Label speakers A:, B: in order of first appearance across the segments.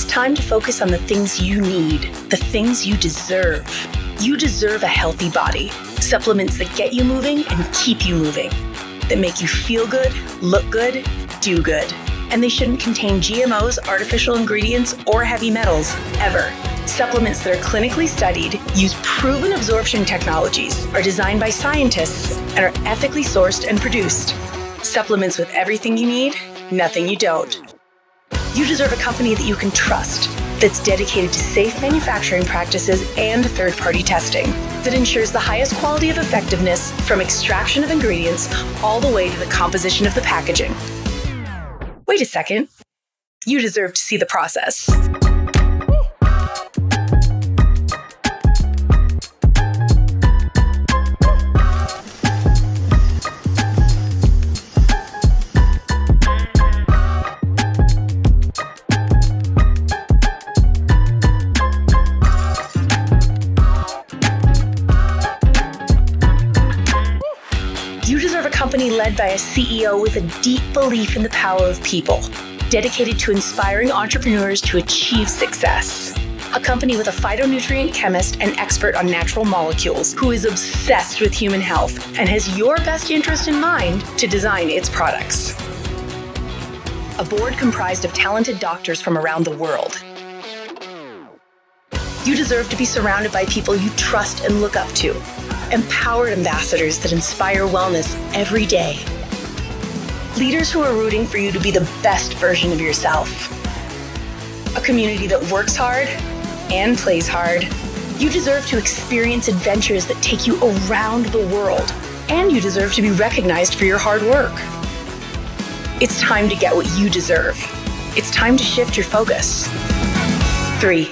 A: It's time to focus on the things you need, the things you deserve. You deserve a healthy body, supplements that get you moving and keep you moving, that make you feel good, look good, do good. And they shouldn't contain GMOs, artificial ingredients, or heavy metals, ever. Supplements that are clinically studied, use proven absorption technologies, are designed by scientists, and are ethically sourced and produced. Supplements with everything you need, nothing you don't. You deserve a company that you can trust, that's dedicated to safe manufacturing practices and third-party testing, that ensures the highest quality of effectiveness from extraction of ingredients all the way to the composition of the packaging. Wait a second. You deserve to see the process. You deserve a company led by a CEO with a deep belief in the power of people, dedicated to inspiring entrepreneurs to achieve success. A company with a phytonutrient chemist and expert on natural molecules who is obsessed with human health and has your best interest in mind to design its products. A board comprised of talented doctors from around the world. You deserve to be surrounded by people you trust and look up to. Empowered ambassadors that inspire wellness every day. Leaders who are rooting for you to be the best version of yourself. A community that works hard and plays hard. You deserve to experience adventures that take you around the world. And you deserve to be recognized for your hard work. It's time to get what you deserve. It's time to shift your focus. 3.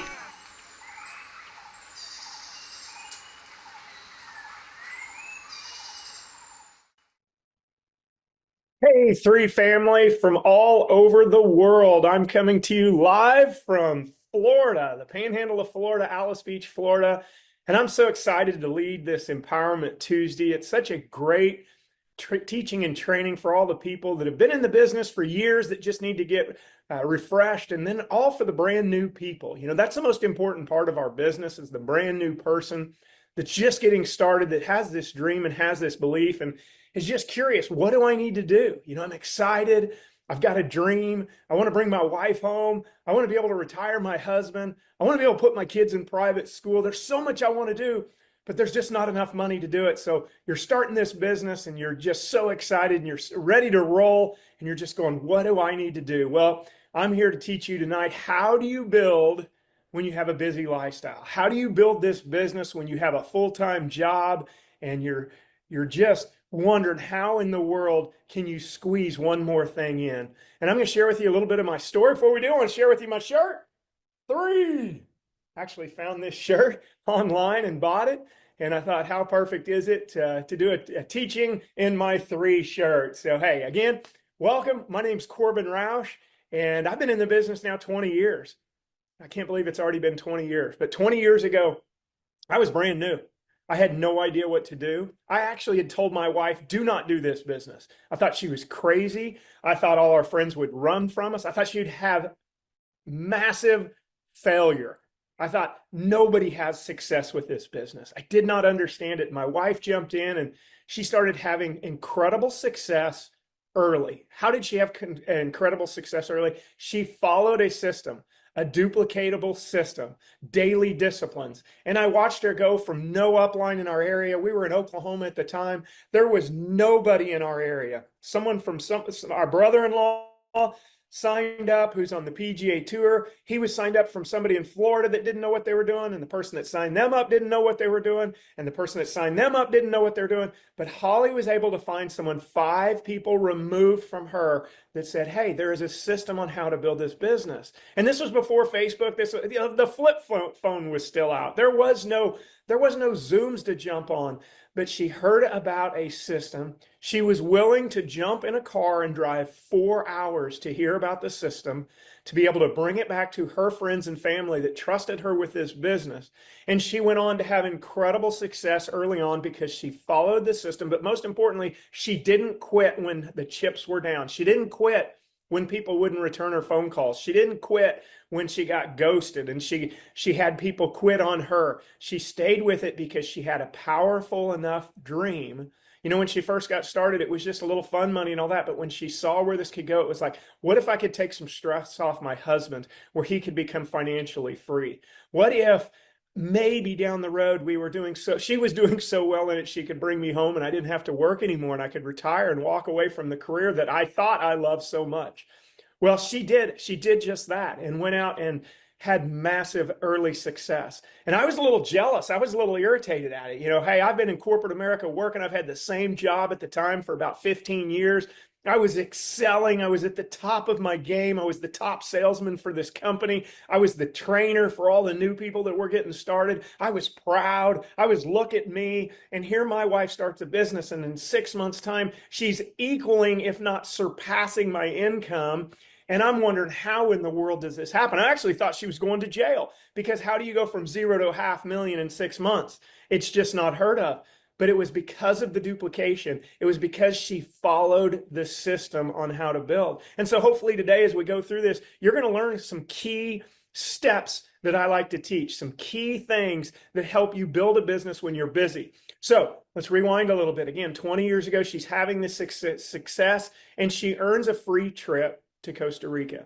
B: Hey, 3 family from all over the world. I'm coming to you live from Florida, the panhandle of Florida, Alice Beach, Florida. And I'm so excited to lead this Empowerment Tuesday. It's such a great teaching and training for all the people that have been in the business for years that just need to get refreshed, and then all for the brand new people. You know, that's the most important part of our business, is the brand new person that's just getting started, that has this dream and has this belief and is just curious, what do I need to do? You know, I'm excited. I've got a dream. I want to bring my wife home. I want to be able to retire my husband. I want to be able to put my kids in private school. There's so much I want to do, but there's just not enough money to do it. So you're starting this business and you're just so excited and you're ready to roll and you're just going, what do I need to do? Well, I'm here to teach you tonight, how do you build when you have a busy lifestyle? How do you build this business when you have a full-time job and you're just wondering how in the world can you squeeze one more thing in? And I'm going to share with you a little bit of my story. Before we do, I want to share with you my shirt. 3. Actually found this shirt online and bought it. And I thought, how perfect is it to do a teaching in my 3 shirt? So, hey, again, welcome. My name's Corbin Roush, and I've been in the business now 20 years. I can't believe it's already been 20 years. But 20 years ago, I was brand new. I had no idea what to do. I actually had told my wife, do not do this business. I thought she was crazy. I thought all our friends would run from us. I thought she'd have massive failure. I thought nobody has success with this business. I did not understand it. My wife jumped in and she started having incredible success early. How did she have incredible success early? She followed a system, a duplicatable system, daily disciplines. And I watched her go from no upline in our area. We were in Oklahoma at the time. There was nobody in our area. Someone from our brother-in-law signed up who's on the PGA Tour. He was signed up from somebody in Florida that didn't know what they were doing, and the person that signed them up didn't know what they were doing, and the person that signed them up didn't know what they're doing. But Holly was able to find someone 5 people removed from her that said, hey, there is a system on how to build this business. And this was before Facebook. The flip phone was still out. There was no Zooms to jump on. But she heard about a system. She was willing to jump in a car and drive 4 hours to hear about the system, to be able to bring it back to her friends and family that trusted her with this business. And she went on to have incredible success early on because she followed the system. But most importantly, she didn't quit when the chips were down. She didn't quit when people wouldn't return her phone calls. She didn't quit when she got ghosted and she had people quit on her. She stayed with it because she had a powerful enough dream. You know, when she first got started, it was just a little fun money and all that. But when she saw where this could go, it was like, what if I could take some stress off my husband where he could become financially free? What if maybe down the road she was doing so well in it, she could bring me home and I didn't have to work anymore and I could retire and walk away from the career that I thought I loved so much. Well, she did just that and went out and had massive early success. And I was a little jealous. I was a little irritated at it. You know, hey, I've been in corporate America working. I've had the same job at the time for about 15 years. I was excelling. I was at the top of my game. I was the top salesman for this company. I was the trainer for all the new people that were getting started. I was proud. I was, look at me. And here my wife starts a business, and in 6 months' time, she's equaling, if not surpassing, my income. And I'm wondering, how in the world does this happen? I actually thought she was going to jail, because how do you go from 0 to $500,000 in 6 months? It's just not heard of. But it was because of the duplication. It was because she followed the system on how to build. And so hopefully today, as we go through this, you're going to learn some key steps that I like to teach, some key things that help you build a business when you're busy. So let's rewind a little bit. Again, 20 years ago, she's having this success, and she earns a free trip to Costa Rica.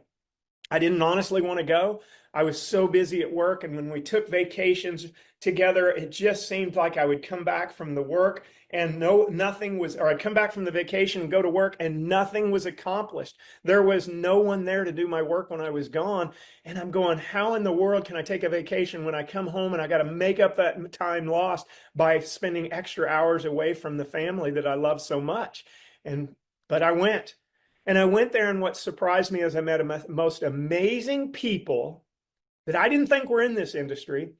B: I didn't honestly want to go. I was so busy at work. And when we took vacations together, it just seemed like I would come back from the work and nothing was, or I'd come back from the vacation and go to work and nothing was accomplished. There was no one there to do my work when I was gone. And I'm going, how in the world can I take a vacation when I come home and I got to make up that time lost by spending extra hours away from the family that I love so much? But I went. And I went there, and what surprised me is I met the most amazing people that I didn't think were in this industry.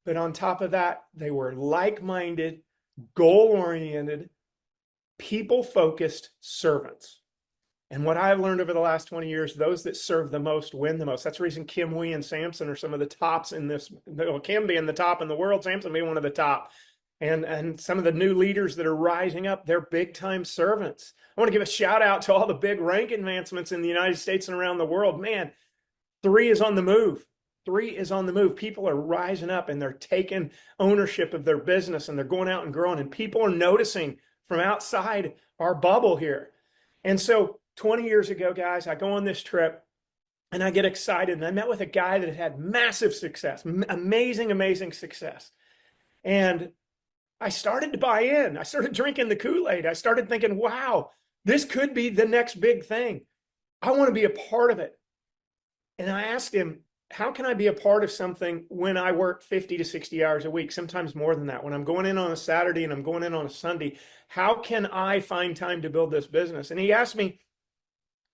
B: But on top of that, they were like-minded, goal-oriented, people-focused servants. And what I've learned over the last 20 years, those that serve the most win the most. That's the reason Kim Wee and Samson are some of the tops in this. Well, Kim being the top in the world, Samson being one of the top. And some of the new leaders that are rising up, they're big-time servants. I want to give a shout out to all the big rank advancements in the United States and around the world. Man, 3 is on the move. 3 is on the move. People are rising up and they're taking ownership of their business and they're going out and growing. And people are noticing from outside our bubble here. And so 20 years ago, guys, I go on this trip and I get excited. And I met with a guy that had massive success, amazing, amazing success. And I started to buy in. I started drinking the Kool-Aid. I started thinking, wow, this could be the next big thing. I want to be a part of it. And I asked him, how can I be a part of something when I work 50 to 60 hours a week, sometimes more than that? When I'm going in on a Saturday and I'm going in on a Sunday, how can I find time to build this business? And he asked me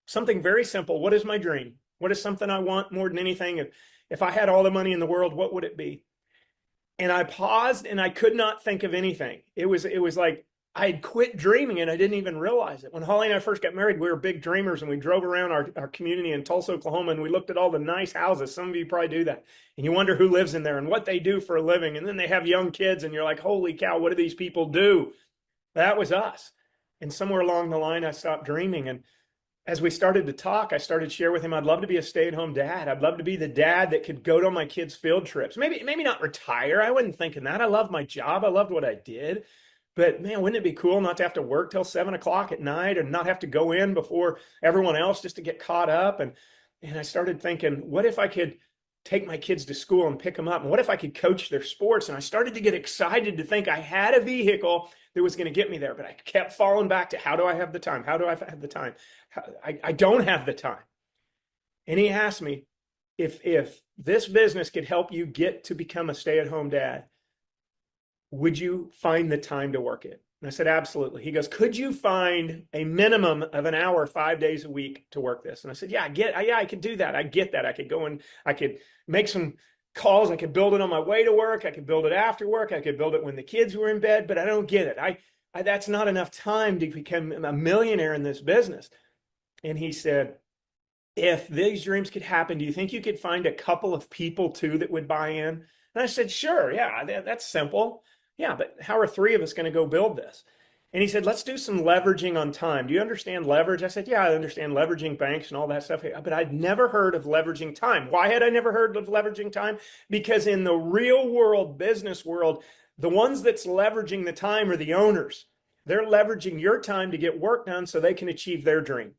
B: something very simple. What is my dream? What is something I want more than anything? If I had all the money in the world, what would it be? And I paused and I could not think of anything. It was like I had quit dreaming and I didn't even realize it. When Holly and I first got married, we were big dreamers and we drove around our community in Tulsa, Oklahoma, and we looked at all the nice houses. Some of you probably do that. And you wonder who lives in there and what they do for a living. And then they have young kids and you're like, holy cow, what do these people do? That was us. And somewhere along the line, I stopped dreaming. And as we started to talk, I started to share with him, I'd love to be a stay-at-home dad. I'd love to be the dad that could go to my kids' field trips. Maybe not retire. I wasn't thinking that. I loved my job. I loved what I did. But man, wouldn't it be cool not to have to work till 7 o'clock at night and not have to go in before everyone else just to get caught up? And I started thinking, what if I could take my kids to school and pick them up? And what if I could coach their sports? And I started to get excited to think I had a vehicle that was going to get me there. But I kept falling back to, how do I have the time? How do I have the time? I don't have the time. And he asked me, if this business could help you get to become a stay-at-home dad, would you find the time to work it? And I said, absolutely. He goes, could you find a minimum of an hour, 5 days a week to work this? And I said, yeah, I could do that. I get that. I could go and I could make some calls. I could build it on my way to work. I could build it after work. I could build it when the kids were in bed, but I don't get it. That's not enough time to become a millionaire in this business. And he said, if these dreams could happen, do you think you could find a couple of people too that would buy in? And I said, sure. Yeah, that's simple. Yeah, but how are 3 of us going to go build this? And he said, let's do some leveraging on time. Do you understand leverage? I said, yeah, I understand leveraging banks and all that stuff, but I'd never heard of leveraging time. Why had I never heard of leveraging time? Because in the real world, business world, the ones that's leveraging the time are the owners. They're leveraging your time to get work done so they can achieve their dream.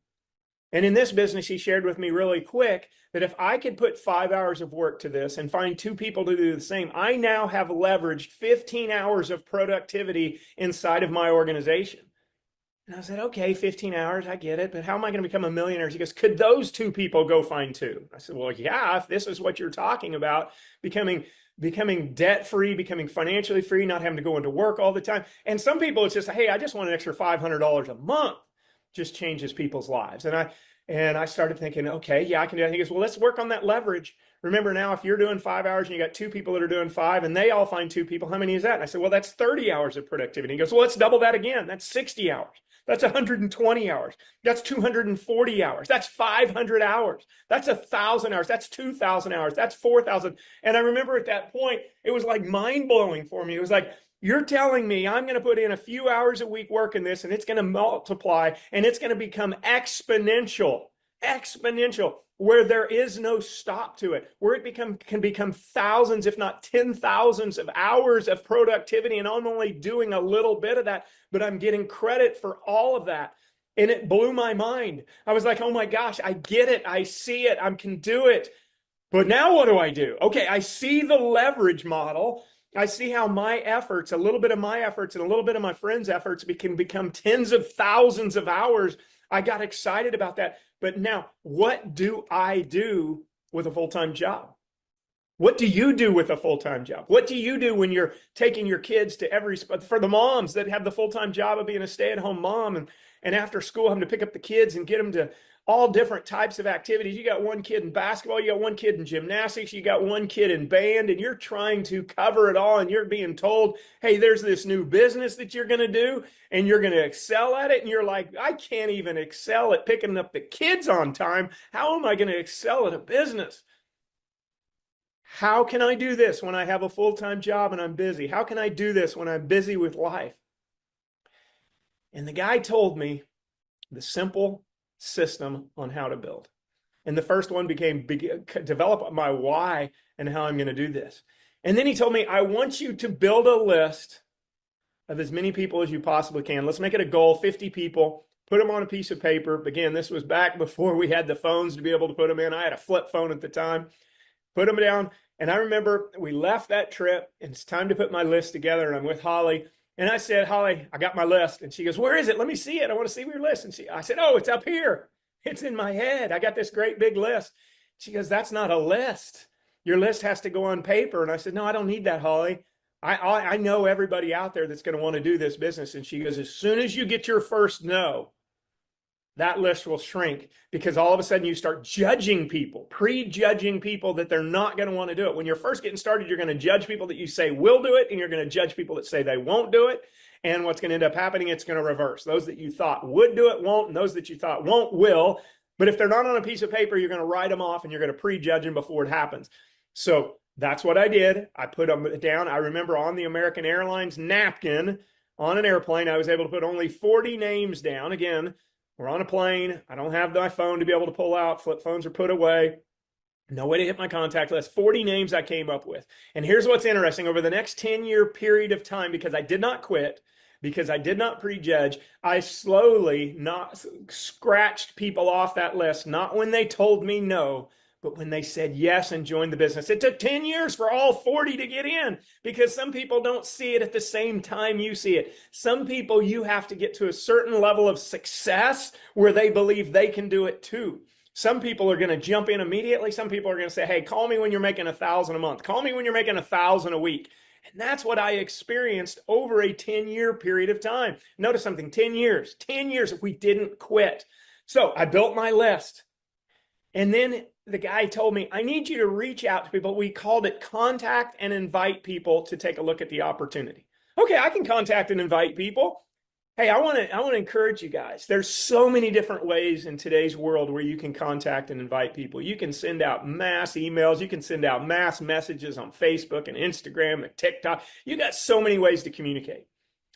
B: And in this business, he shared with me really quick that if I could put 5 hours of work to this and find 2 people to do the same, I now have leveraged 15 hours of productivity inside of my organization. And I said, okay, 15 hours, I get it, but how am I going to become a millionaire? He goes, could those 2 people go find 2? I said, well, yeah, if this is what you're talking about, becoming debt-free, becoming financially free, not having to go into work all the time. And some people, it's just, hey, I just want an extra $500 a month. Just changes people's lives. And I started thinking, okay, yeah, I can do that. He goes, well, let's work on that leverage. Remember now, if you're doing 5 hours and you got 2 people that are doing 5 and they all find 2 people, how many is that? And I said, well, that's 30 hours of productivity. He goes, well, let's double that again. That's 60 hours. That's 120 hours. That's 240 hours. That's 500 hours. That's 1,000 hours. That's 2,000 hours. That's 4,000. And I remember at that point, it was like mind blowing for me. It was like, you're telling me I'm going to put in a few hours a week working this and it's going to multiply and it's going to become exponential, where there is no stop to it, where it can become thousands, if not 10,000s of hours of productivity. And I'm only doing a little bit of that, but I'm getting credit for all of that. And it blew my mind. I was like, oh my gosh, I get it. I see it. I can do it. But now what do I do? Okay, I see the leverage model. I see how my efforts, a little bit of my efforts and a little bit of my friends' efforts can become tens of thousands of hours. I got excited about that. But now, what do I do with a full-time job? What do you do with a full-time job? What do you do when you're taking your kids to every spot? For the moms that have the full-time job of being a stay-at-home mom and after school having to pick up the kids and get them to all different types of activities. You got one kid in basketball, you got one kid in gymnastics, you got one kid in band, and you're trying to cover it all, and you're being told, hey, there's this new business that you're going to do, and you're going to excel at it, and you're like, I can't even excel at picking up the kids on time. How am I going to excel at a business? How can I do this when I have a full-time job and I'm busy? How can I do this when I'm busy with life? And the guy told me the simple system on how to build. And the first one became develop my why and how I'm going to do this. And then he told me, I want you to build a list of as many people as you possibly can. Let's make it a goal, 50 people, put them on a piece of paper. Again, this was back before we had the phones to be able to put them in. I had a flip phone at the time. Put them down. And I remember we left that trip and it's time to put my list together. And I'm with Holly. And I said, Holly, I got my list. And she goes, where is it? Let me see it. I want to see your list. And I said, oh, it's up here. It's in my head. I got this great big list. She goes, that's not a list. Your list has to go on paper. And I said, no, I don't need that, Holly. I know everybody out there that's going to want to do this business. And she goes, as soon as you get your first no, that list will shrink, because all of a sudden you start judging people, prejudging people that they're not going to want to do it. When you're first getting started, you're going to judge people that you say will do it, and you're going to judge people that say they won't do it. And what's going to end up happening, it's going to reverse. Those that you thought would do it won't, and those that you thought won't will. But if they're not on a piece of paper, you're going to write them off and you're going to prejudge them before it happens. So that's what I did. I put them down. I remember on the American Airlines napkin on an airplane, I was able to put only 40 names down. Again, we're on a plane. I don't have my phone to be able to pull out. Flip phones are put away. No way to hit my contact list. 40 names I came up with. And here's what's interesting. Over the next 10-year period of time, because I did not quit, because I did not prejudge, I slowly not scratched people off that list, not when they told me no, but when they said yes and joined the business. It took 10 years for all 40 to get in, because some people don't see it at the same time you see it. Some people, you have to get to a certain level of success where they believe they can do it too. Some people are going to jump in immediately. Some people are going to say, hey, call me when you're making 1,000 a month. Call me when you're making 1,000 a week. And that's what I experienced over a 10-year period of time. Notice something, 10 years if we didn't quit. So I built my list. And then the guy told me, I need you to reach out to people. We called it contact and invite people to take a look at the opportunity. Okay, I can contact and invite people. Hey, I want to encourage you guys. There's so many different ways in today's world where you can contact and invite people. You can send out mass emails. You can send out mass messages on Facebook and Instagram and TikTok. You got so many ways to communicate.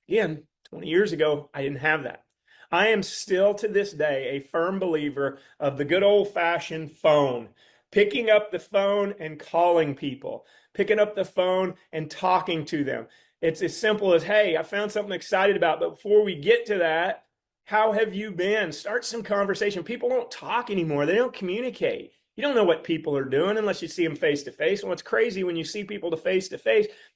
B: Again, 20 years ago, I didn't have that. I am still to this day a firm believer of the good old fashioned phone, picking up the phone and calling people, picking up the phone and talking to them. It's as simple as, hey, I found something excited about, but before we get to that, how have you been? Start some conversation. People don't talk anymore. They don't communicate. You don't know what people are doing unless you see them face to face. And what's crazy when you see people to face,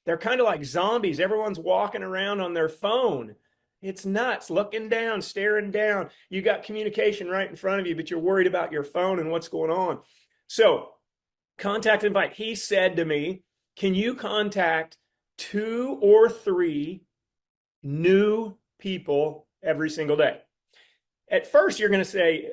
B: they're kind of like zombies. Everyone's walking around on their phone. It's nuts, looking down, staring down. You got communication right in front of you, but you're worried about your phone and what's going on. So, contact invite. He said to me, can you contact 2 or 3 new people every single day? At first, you're going to say,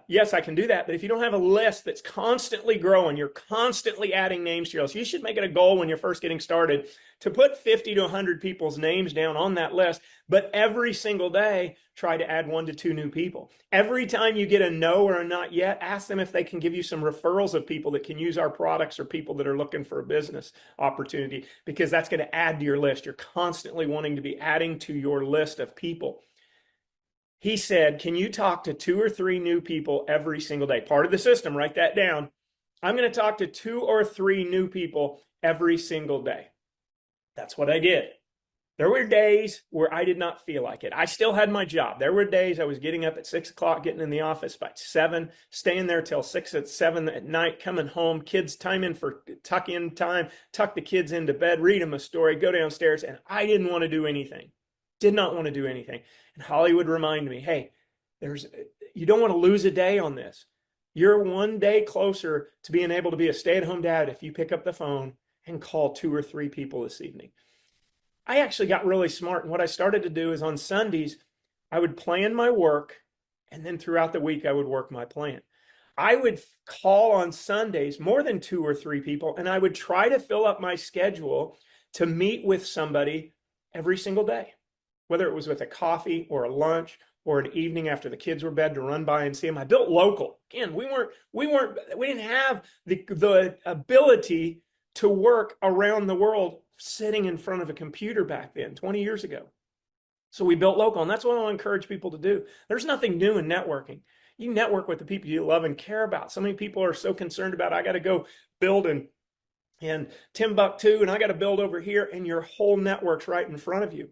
B: yes, I can do that. But if you don't have a list that's constantly growing, you're constantly adding names to your list. You should make it a goal when you're first getting started to put 50 to 100 people's names down on that list. But every single day, try to add 1 to 2 new people. Every time you get a no or a not yet, ask them if they can give you some referrals of people that can use our products or people that are looking for a business opportunity, because that's going to add to your list. You're constantly wanting to be adding to your list of people. He said, can you talk to 2 or 3 new people every single day? Part of the system, write that down. I'm going to talk to 2 or 3 new people every single day. That's what I did. There were days where I did not feel like it. I still had my job. There were days I was getting up at 6 o'clock, getting in the office by 7, staying there till 6 or 7 at night, coming home, kids time in for tuck-in time, tuck the kids into bed, read them a story, go downstairs, and I didn't want to do anything. Did not want to do anything. And Holly would remind me, hey, you don't want to lose a day on this. You're one day closer to being able to be a stay-at-home dad if you pick up the phone and call 2 or 3 people this evening. I actually got really smart. And what I started to do is on Sundays, I would plan my work. And then throughout the week, I would work my plan. I would call on Sundays more than 2 or 3 people. And I would try to fill up my schedule to meet with somebody every single day, whether it was with a coffee or a lunch or an evening after the kids were bed to run by and see them. I built local. Again, we didn't have the ability to work around the world sitting in front of a computer back then, 20 years ago. So we built local, and that's what I encourage people to do. There's nothing new in networking. You network with the people you love and care about. So many people are so concerned about, I got to go build in Timbuktu, and I got to build over here, and your whole network's right in front of you.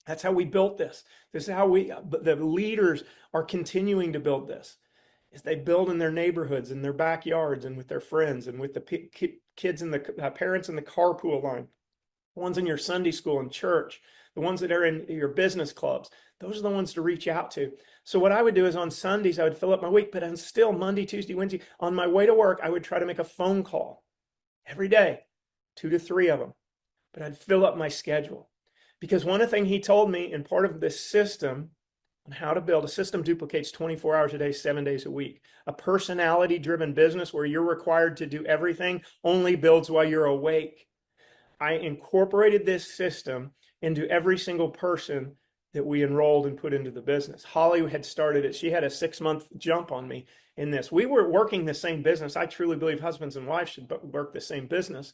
B: That's how we built this. This is how the leaders are continuing to build this. Is they build in their neighborhoods, in their backyards, and with their friends, and with the kids and the parents in the carpool line, the ones in your Sunday school and church, the ones that are in your business clubs. Those are the ones to reach out to. So what I would do is on Sundays, I would fill up my week, but on still Monday, Tuesday, Wednesday, on my way to work, I would try to make a phone call every day, 2 to 3 of them, but I'd fill up my schedule. Because one thing he told me, and part of this system on how to build a system duplicates 24 hours a day, 7 days a week. A personality-driven business where you're required to do everything only builds while you're awake. I incorporated this system into every single person that we enrolled and put into the business. Holly had started it. She had a 6-month jump on me in this. We were working the same business. I truly believe husbands and wives should work the same business.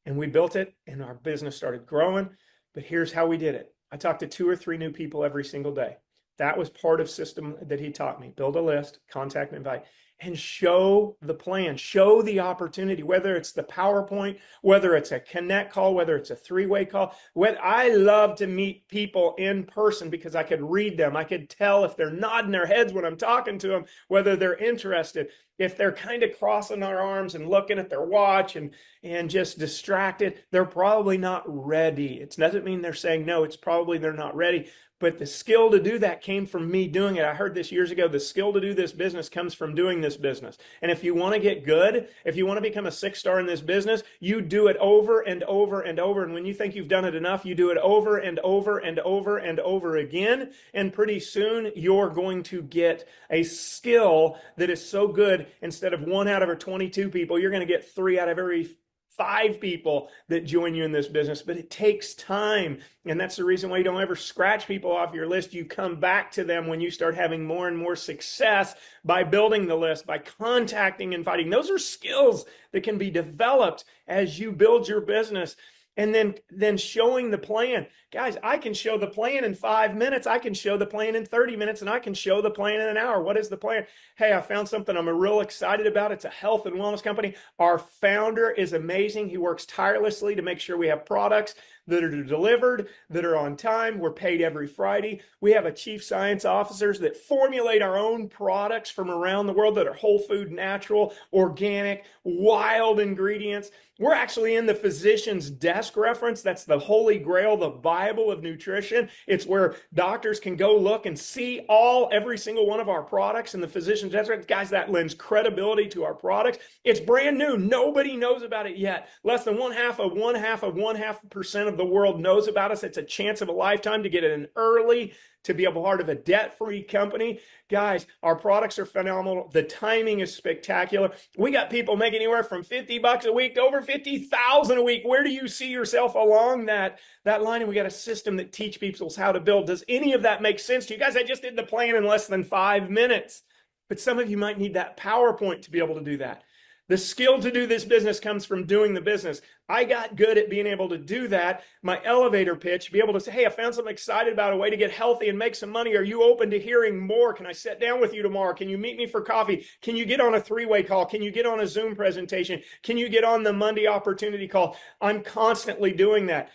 B: And we built it, and our business started growing. But here's how we did it. I talked to 2 or 3 new people every single day. That was part of system that he taught me. Build a list, contact and invite, and show the plan, show the opportunity, whether it's the PowerPoint, whether it's a connect call, whether it's a 3-way call. I love to meet people in person because I could read them. I could tell if they're nodding their heads when I'm talking to them, whether they're interested. If they're kind of crossing their arms and looking at their watch and just distracted, they're probably not ready. It doesn't mean they're saying no. It's probably they're not ready. But the skill to do that came from me doing it. I heard this years ago. The skill to do this business comes from doing this business. And if you want to get good, if you want to become a 6-star in this business, you do it over and over and over. And when you think you've done it enough, you do it over and over and over and over again. And pretty soon you're going to get a skill that is so good. Instead of 1 out of every 22 people, you're going to get 3 out of every 5 people that join you in this business. But it takes time. And that's the reason why you don't ever scratch people off your list. You come back to them when you start having more and more success by building the list, by contacting and inviting. Those are skills that can be developed as you build your business. and then showing the plan. Guys, I can show the plan in 5 minutes. I can show the plan in 30 minutes, and I can show the plan in an hour. What is the plan? Hey, I found something I'm real excited about. It's a health and wellness company. Our founder is amazing. He works tirelessly to make sure we have products that are delivered, that are on time. We're paid every Friday. We have a chief science officers that formulate our own products from around the world that are whole food, natural, organic, wild ingredients. We're actually in the physician's desk reference. That's the Holy Grail, the Bible of nutrition. It's where doctors can go look and see every single one of our products in the physician's desk reference. Guys, that lends credibility to our products. It's brand new. Nobody knows about it yet. Less than 0.5% of the world knows about us. It's a chance of a lifetime to get in early, to be a part of a debt-free company. Guys, our products are phenomenal. The timing is spectacular. We got people making anywhere from $50 a week to over $50,000 a week. Where do you see yourself along that line? And we got a system that teach people how to build. Does any of that make sense to you? Guys, I just did the plan in less than 5 minutes. But some of you might need that PowerPoint to be able to do that. The skill to do this business comes from doing the business. I got good at being able to do that. My elevator pitch, be able to say, hey, I found something excited about a way to get healthy and make some money. Are you open to hearing more? Can I sit down with you tomorrow? Can you meet me for coffee? Can you get on a 3-way call? Can you get on a Zoom presentation? Can you get on the Monday opportunity call? I'm constantly doing that.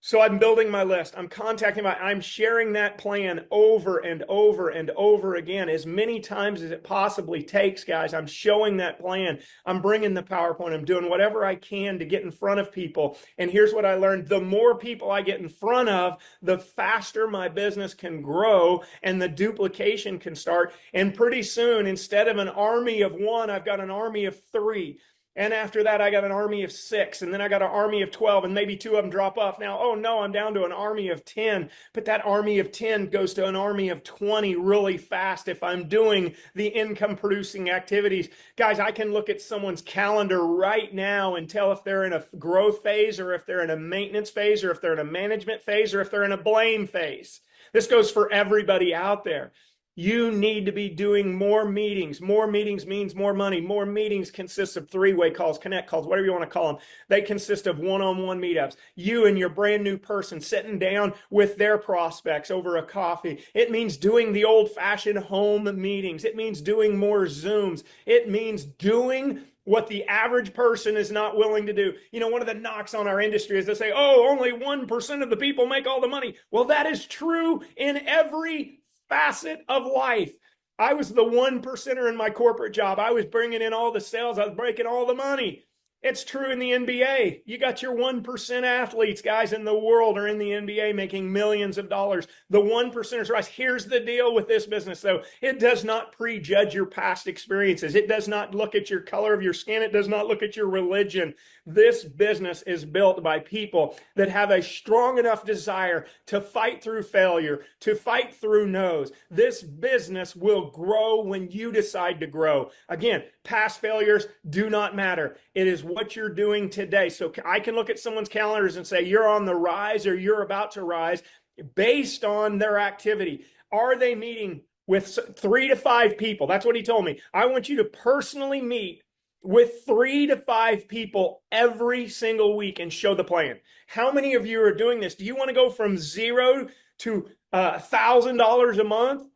B: So I'm building my list. I'm I'm sharing that plan over and over and over again, as many times as it possibly takes, guys. I'm showing that plan. I'm bringing the PowerPoint. I'm doing whatever I can to get in front of people. And here's what I learned. The more people I get in front of, the faster my business can grow and the duplication can start. And pretty soon, instead of an army of 1, I've got an army of 3. And after that, I got an army of 6, and then I got an army of 12, and maybe 2 of them drop off. Now, oh no, I'm down to an army of 10, but that army of 10 goes to an army of 20 really fast if I'm doing the income-producing activities. Guys, I can look at someone's calendar right now and tell if they're in a growth phase, or if they're in a maintenance phase, or if they're in a management phase, or if they're in a blame phase. This goes for everybody out there. You need to be doing more meetings. More meetings means more money. More meetings consists of 3-way calls, connect calls, whatever you want to call them. They consist of one-on-one meetups. You and your brand new person sitting down with their prospects over a coffee. It means doing the old-fashioned home meetings. It means doing more Zooms. It means doing what the average person is not willing to do. You know, one of the knocks on our industry is they say, oh, only 1% of the people make all the money. Well, that is true in every facet of life. I was the 1%er in my corporate job. I was bringing in all the sales. I was breaking all the money. It's true in the NBA. You got your 1% athletes, guys, in the world are in the NBA making millions of dollars. The 1%ers rise. Here's the deal with this business, though. It does not prejudge your past experiences. It does not look at your color of your skin. It does not look at your religion. This business is built by people that have a strong enough desire to fight through failure, to fight through no's. This business will grow when you decide to grow. Again, past failures do not matter. It is what you're doing today. So I can look at someone's calendars and say, you're on the rise or you're about to rise based on their activity. Are they meeting with 3 to 5 people? That's what he told me. I want you to personally meet with 3 to 5 people every single week and show the plan. How many of you are doing this? Do you want to go from 0 to $1,000 a month?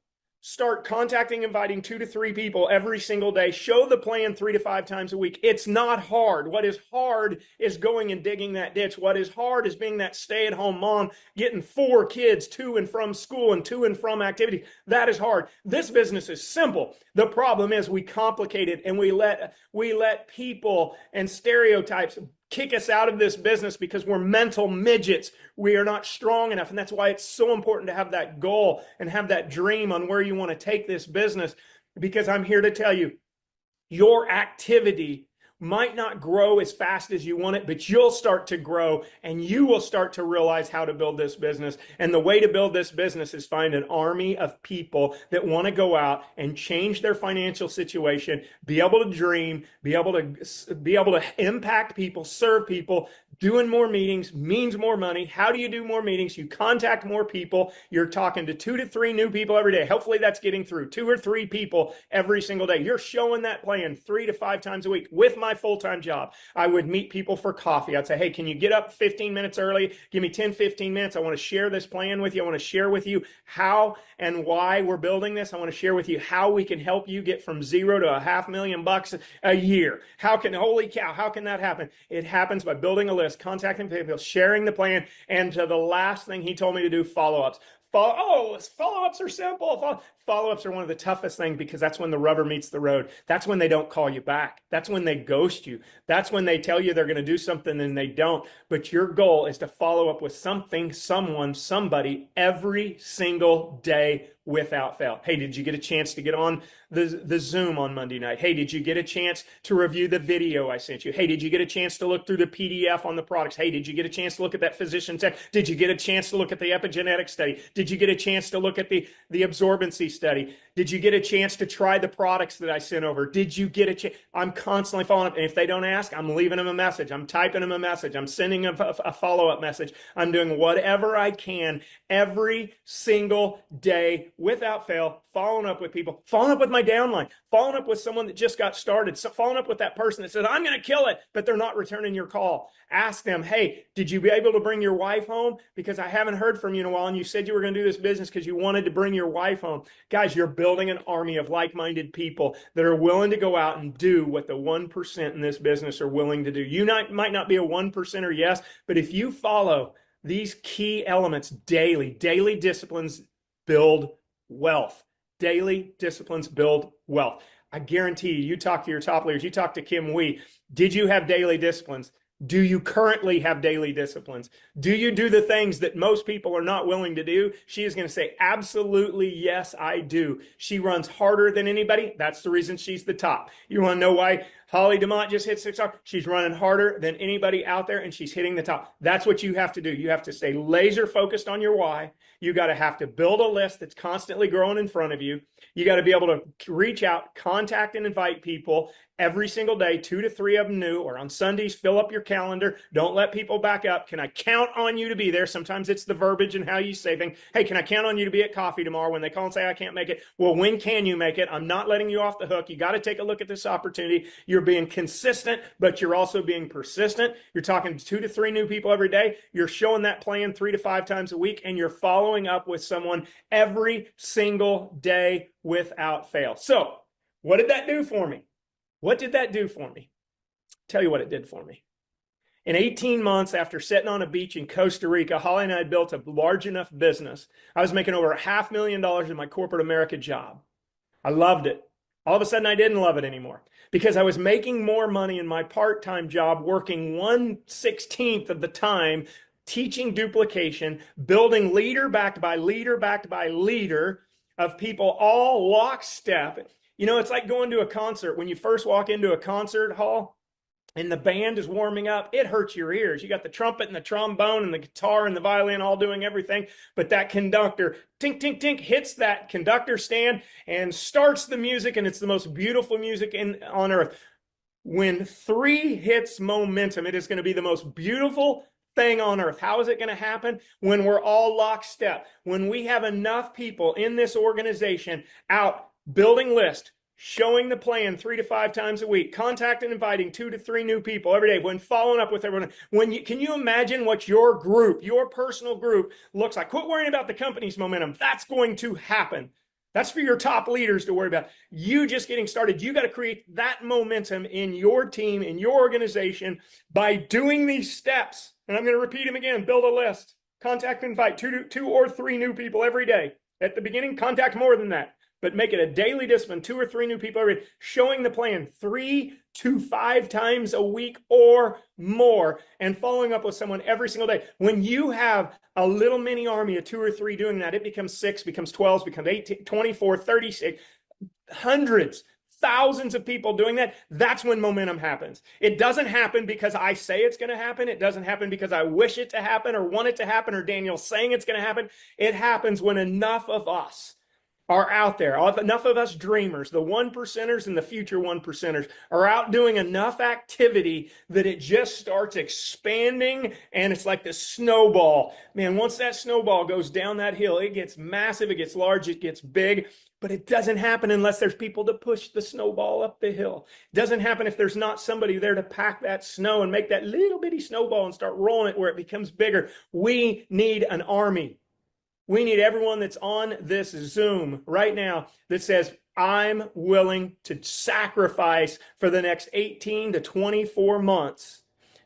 B: Start contacting, inviting 2 to 3 people every single day. Show the plan 3 to 5 times a week. It's not hard. What is hard is going and digging that ditch. What is hard is being that stay-at-home mom, getting 4 kids to and from school and to and from activities. That is hard. This business is simple. The problem is we complicate it, and we let people and stereotypes kick us out of this business because we're mental midgets. We are not strong enough. And that's why it's so important to have that goal and have that dream on where you want to take this business. Because I'm here to tell you, your activity might not grow as fast as you want it, but you'll start to grow and you will start to realize how to build this business. And the way to build this business is find an army of people that want to go out and change their financial situation, be able to dream, be able to impact people, serve people, Doing more meetings means more money. How do you do more meetings? You contact more people. You're talking to 2 to 3 new people every day. Hopefully that's getting through 2 or 3 people every single day. You're showing that plan 3 to 5 times a week. With my full-time job, I would meet people for coffee. I'd say, hey, can you get up 15 minutes early? Give me 10, 15 minutes. I want to share this plan with you. I want to share with you how and why we're building this. I want to share with you how we can help you get from $0 to $500,000 a year. Holy cow, how can that happen? It happens by building a list, contacting people, sharing the plan, and to the last thing he told me to do, follow-ups. Follow-ups are simple. Follow-ups are one of the toughest things because that's when the rubber meets the road. That's when they don't call you back. That's when they ghost you. That's when they tell you they're going to do something and they don't. But your goal is to follow up with something, someone, somebody every single day without fail. Hey, did you get a chance to get on the Zoom on Monday night? Hey, did you get a chance to review the video I sent you? Hey, did you get a chance to look through the PDF on the products? Hey, did you get a chance to look at that physician tech? Did you get a chance to look at the epigenetic study? Did you get a chance to look at the absorbency study? Did you get a chance to try the products that I sent over? Did you get a chance? I'm constantly following up. And if they don't ask, I'm leaving them a message. I'm typing them a message. I'm sending a follow-up message. I'm doing whatever I can every single day without fail, following up with people, following up with my downline, following up with someone that just got started, following up with that person that says, I'm going to kill it, but they're not returning your call. Ask them, hey, did you be able to bring your wife home? Because I haven't heard from you in a while, and you said you were going to do this business because you wanted to bring your wife home. Guys, you're building an army of like-minded people that are willing to go out and do what the 1% in this business are willing to do. You might not be a 1%er, yes, but if you follow these key elements daily disciplines build wealth. Daily disciplines build wealth. I guarantee you, you talk to your top leaders, you talk to Kim Wee, did you have daily disciplines? Do you currently have daily disciplines? Do you do the things that most people are not willing to do? She is going to say, absolutely, yes, I do. She runs harder than anybody. That's the reason she's the top. You want to know why Holly DeMont just hit 6 hours? She's running harder than anybody out there, and she's hitting the top. That's what you have to do. You have to stay laser focused on your why. You got to have to build a list that's constantly growing in front of you. You got to be able to reach out, contact, and invite people every single day, 2 to 3 of them new, or on Sundays, fill up your calendar. Don't let people back up. Can I count on you to be there? Sometimes it's the verbiage and how you say things. Hey, can I count on you to be at coffee tomorrow? When they call and say, I can't make it. Well, when can you make it? I'm not letting you off the hook. You got to take a look at this opportunity. You're being consistent, but you're also being persistent. You're talking to 2 to 3 new people every day. You're showing that plan 3 to 5 times a week, and you're following up with someone every single day without fail. So what did that do for me? What did that do for me? Tell you what it did for me. In 18 months after sitting on a beach in Costa Rica, Holly and I had built a large enough business. I was making over $500,000 in my corporate America job. I loved it. All of a sudden, I didn't love it anymore because I was making more money in my part-time job, working 1/16 of the time, teaching duplication, building leader backed by leader backed by leader of people all lockstep. You know, it's like going to a concert. When you first walk into a concert hall and the band is warming up, it hurts your ears. You got the trumpet and the trombone and the guitar and the violin all doing everything. But that conductor, tink, tink, tink, hits that conductor stand and starts the music, and it's the most beautiful music on earth. When 3 hits momentum, it is going to be the most beautiful thing on earth. How is it going to happen? When we're all lockstep. When we have enough people in this organization out building list, showing the plan 3 to 5 times a week, contacting and inviting 2 to 3 new people every day, when following up with everyone. Can you imagine what your group, your personal group looks like? Quit worrying about the company's momentum. That's going to happen. That's for your top leaders to worry about. You just getting started. You got to create that momentum in your team, in your organization by doing these steps. And I'm going to repeat them again. Build a list. Contact and invite 2 or 3 new people every day. At the beginning, contact more than that. But make it a daily discipline, 2 or 3 new people every day, showing the plan 3 to 5 times a week or more, and following up with someone every single day. When you have a little mini army of 2 or 3 doing that, it becomes 6, becomes 12, becomes 18, 24, 36, hundreds, thousands of people doing that. That's when momentum happens. It doesn't happen because I say it's going to happen. It doesn't happen because I wish it to happen or want it to happen or Daniel's saying it's going to happen. It happens when enough of us are out there. Enough of us dreamers, the one percenters and the future one percenters, are out doing enough activity that it just starts expanding, and it's like the snowball. Man, once that snowball goes down that hill, it gets massive, it gets large, it gets big. But it doesn't happen unless there's people to push the snowball up the hill. It doesn't happen if there's not somebody there to pack that snow and make that little bitty snowball and start rolling it where it becomes bigger. We need an army. We need everyone that's on this Zoom right now that says, I'm willing to sacrifice for the next 18 to 24 months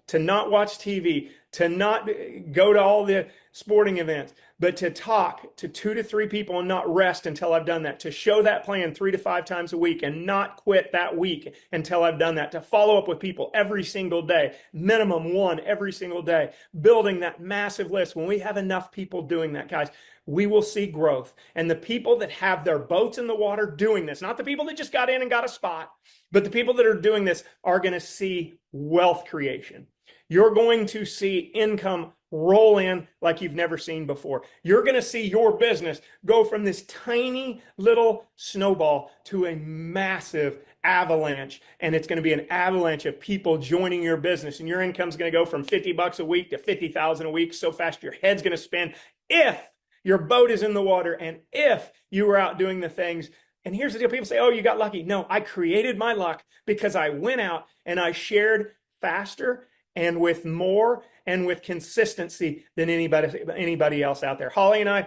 B: to not watch TV, to not go to all the sporting events, but to talk to 2 to 3 people and not rest until I've done that, to show that plan 3 to 5 times a week and not quit that week until I've done that, to follow up with people every single day, minimum 1 every single day, building that massive list. When we have enough people doing that, guys, we will see growth. And the people that have their boats in the water doing this, not the people that just got in and got a spot, but the people that are doing this are going to see wealth creation. You're going to see income roll in like you've never seen before. You're going to see your business go from this tiny little snowball to a massive avalanche. And it's going to be an avalanche of people joining your business. And your income's going to go from $50 a week to $50,000 a week so fast your head's going to spin if your boat is in the water and if you were out doing the things. And here's the deal. People say, oh, you got lucky. No, I created my luck because I went out and I shared faster and with more and with consistency than anybody else out there. Holly and I,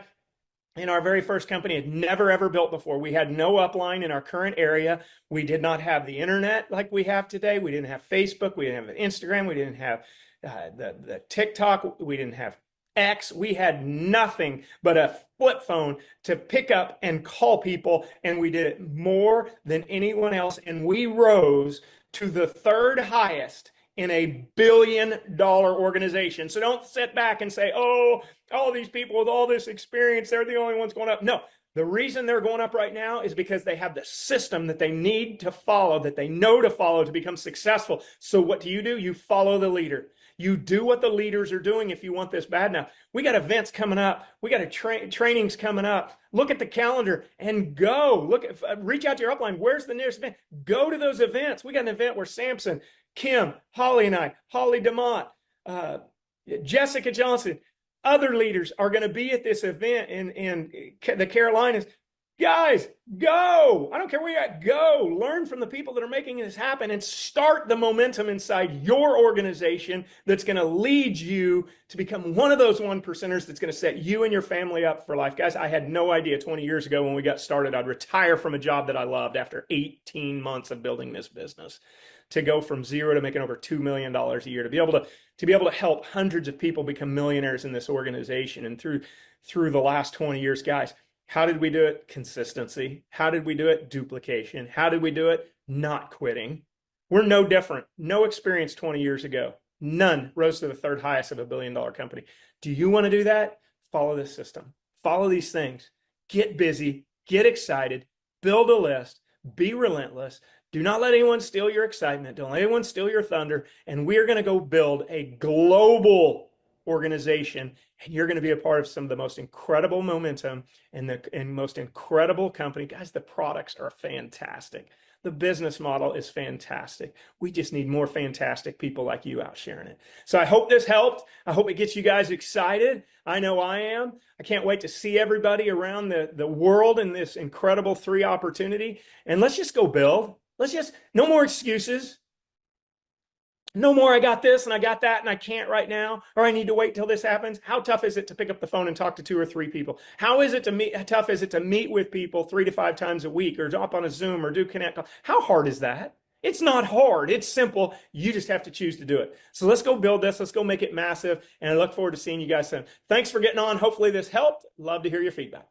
B: in our very first company, had never, ever built before. We had no upline in our current area. We did not have the internet like we have today. We didn't have Facebook. We didn't have Instagram. We didn't have the TikTok. We didn't have X. We had nothing but a flip phone to pick up and call people, and we did it more than anyone else. And we rose to the 3rd highest in a $1 billion organization. So don't sit back and say, oh, all these people with all this experience, they're the only ones going up. No, the reason they're going up right now is because they have the system that they need to follow, that they know to follow to become successful. So what do? You follow the leader. You do what the leaders are doing if you want this bad now. We got events coming up. We got trainings coming up. Look at the calendar and go. Reach out to your upline. Where's the nearest event? Go to those events. We got an event where Samson, Kim, Holly and I, Holly DeMott, Jessica Johnson, other leaders are going to be at this event in the Carolinas. Guys, go. I don't care where you're at. Go. Learn from the people that are making this happen and start the momentum inside your organization that's going to lead you to become one of those 1%ers that's going to set you and your family up for life. Guys, I had no idea 20 years ago when we got started, I'd retire from a job that I loved after 18 months of building this business, to go from 0 to making over $2 million a year, to be able to help hundreds of people become millionaires in this organization. And through the last 20 years, guys, how did we do it? Consistency. How did we do it? Duplication. How did we do it? Not quitting. We're no different. No experience 20 years ago. None rose to the 3rd highest of a $1 billion company. Do you want to do that? Follow this system. Follow these things. Get busy. Get excited. Build a list. Be relentless. Do not let anyone steal your excitement. Don't let anyone steal your thunder. And we are going to go build a global organization. And you're going to be a part of some of the most incredible momentum and most incredible company. Guys, the products are fantastic. The business model is fantastic. We just need more fantastic people like you out sharing it. So I hope this helped. I hope it gets you guys excited. I know I am. I can't wait to see everybody around the world in this incredible 3 opportunity. And let's just go build. No more excuses. No more, I got this and I got that and I can't right now, or I need to wait till this happens. How tough is it to pick up the phone and talk to 2 or 3 people? How tough is it to meet with people 3 to 5 times a week, or hop on a Zoom or do Connect? How hard is that? It's not hard. It's simple. You just have to choose to do it. So let's go build this. Let's go make it massive. And I look forward to seeing you guys soon. Thanks for getting on. Hopefully this helped. Love to hear your feedback.